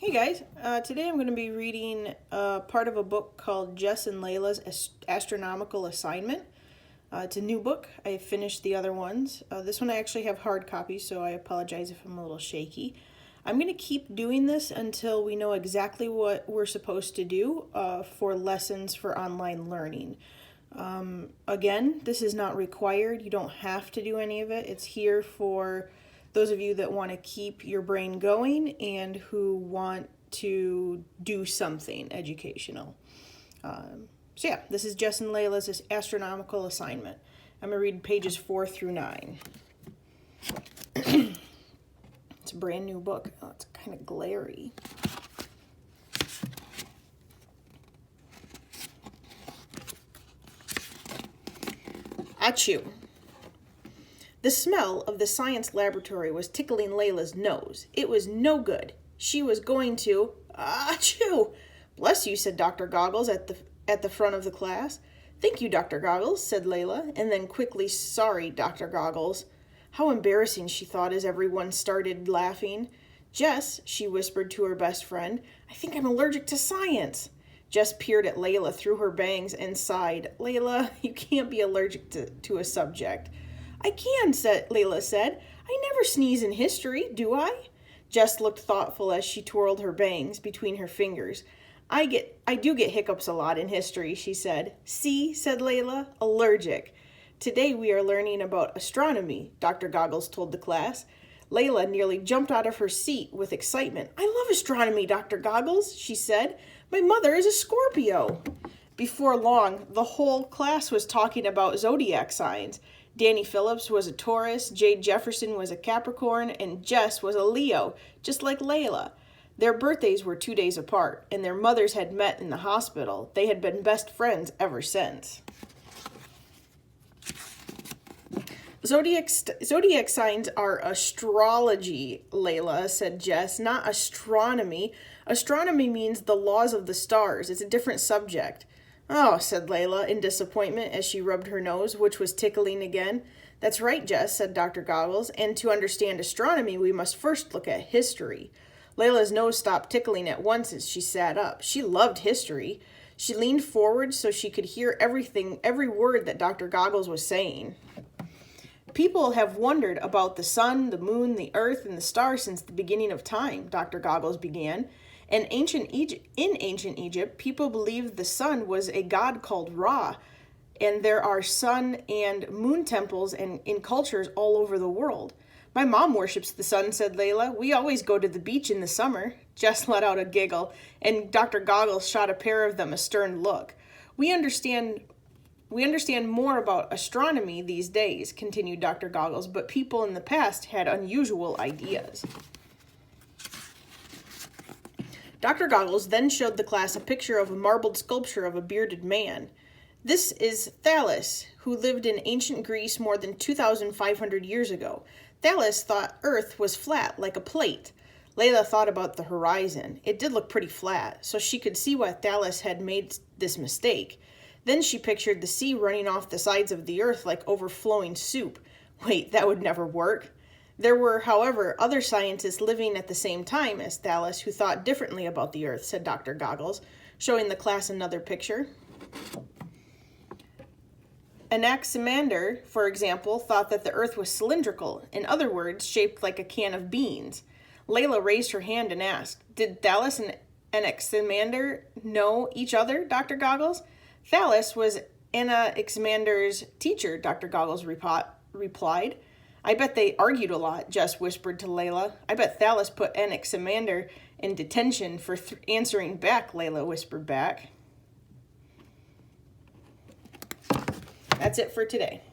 Hey guys, today I'm going to be reading part of a book called Jess and Layla's Astronomical Assignment. It's a new book. I finished the other ones. This one I actually have hard copies, so I apologize if I'm a little shaky. I'm going to keep doing this until we know exactly what we're supposed to do for lessons for online learning. Again, this is not required. You don't have to do any of it. It's here for those of you that want to keep your brain going and who want to do something educational. So yeah, this is Jess and Layla's Astronomical Assignment. I'm going to read pages 4 through 9. It's a brand new book. Oh, it's kind of glary. Achoo. The smell of the science laboratory was tickling Layla's nose. It was no good. She was going to... Achoo! Bless you, said Dr. Goggles at the front of the class. Thank you, Dr. Goggles, said Layla, and then quickly, sorry, Dr. Goggles. How embarrassing, she thought as everyone started laughing. Jess, she whispered to her best friend, I think I'm allergic to science. Jess peered at Layla through her bangs and sighed. Layla, you can't be allergic to a subject. I can, Layla said. I never sneeze in history, do I? Jess looked thoughtful as she twirled her bangs between her fingers. I do get hiccups a lot in history, she said. See, said Layla, allergic. Today we are learning about astronomy, Dr. Goggles told the class. Layla nearly jumped out of her seat with excitement. I love astronomy, Dr. Goggles, she said. My mother is a Scorpio. Before long, the whole class was talking about zodiac signs. Danny Phillips was a Taurus, Jade Jefferson was a Capricorn, and Jess was a Leo, just like Layla. Their birthdays were 2 days apart, and their mothers had met in the hospital. They had been best friends ever since. Zodiac signs are astrology, Layla, said Jess, not astronomy. Astronomy means the laws of the stars. It's a different subject. Oh, said Layla in disappointment as she rubbed her nose, which was tickling again. That's right, Jess, said Dr. Goggles, and to understand astronomy, we must first look at history. Layla's nose stopped tickling at once as she sat up. She loved history. She leaned forward so she could hear every word that Dr. Goggles was saying. People have wondered about the sun, the moon, the earth, and the stars since the beginning of time, Dr. Goggles began. In ancient Egypt, people believed the sun was a god called Ra, and there are sun and moon temples in cultures all over the world. My mom worships the sun, said Layla. We always go to the beach in the summer. Jess let out a giggle, and Dr. Goggles shot a pair of them a stern look. We understand more about astronomy these days, continued Dr. Goggles, but people in the past had unusual ideas. Dr. Goggles then showed the class a picture of a marbled sculpture of a bearded man. This is Thales, who lived in ancient Greece more than 2,500 years ago. Thales thought Earth was flat, like a plate. Layla thought about the horizon. It did look pretty flat, so she could see why Thales had made this mistake. Then she pictured the sea running off the sides of the Earth like overflowing soup. Wait, that would never work. There were, however, other scientists living at the same time as Thales who thought differently about the Earth, said Dr. Goggles, showing the class another picture. Anaximander, for example, thought that the Earth was cylindrical, in other words, shaped like a can of beans. Layla raised her hand and asked, Did Thales and Anaximander know each other, Dr. Goggles? Thales was Anaximander's teacher, Dr. Goggles replied. I bet they argued a lot, Jess whispered to Layla. I bet Thales put Anaximander in detention for answering back, Layla whispered back. That's it for today.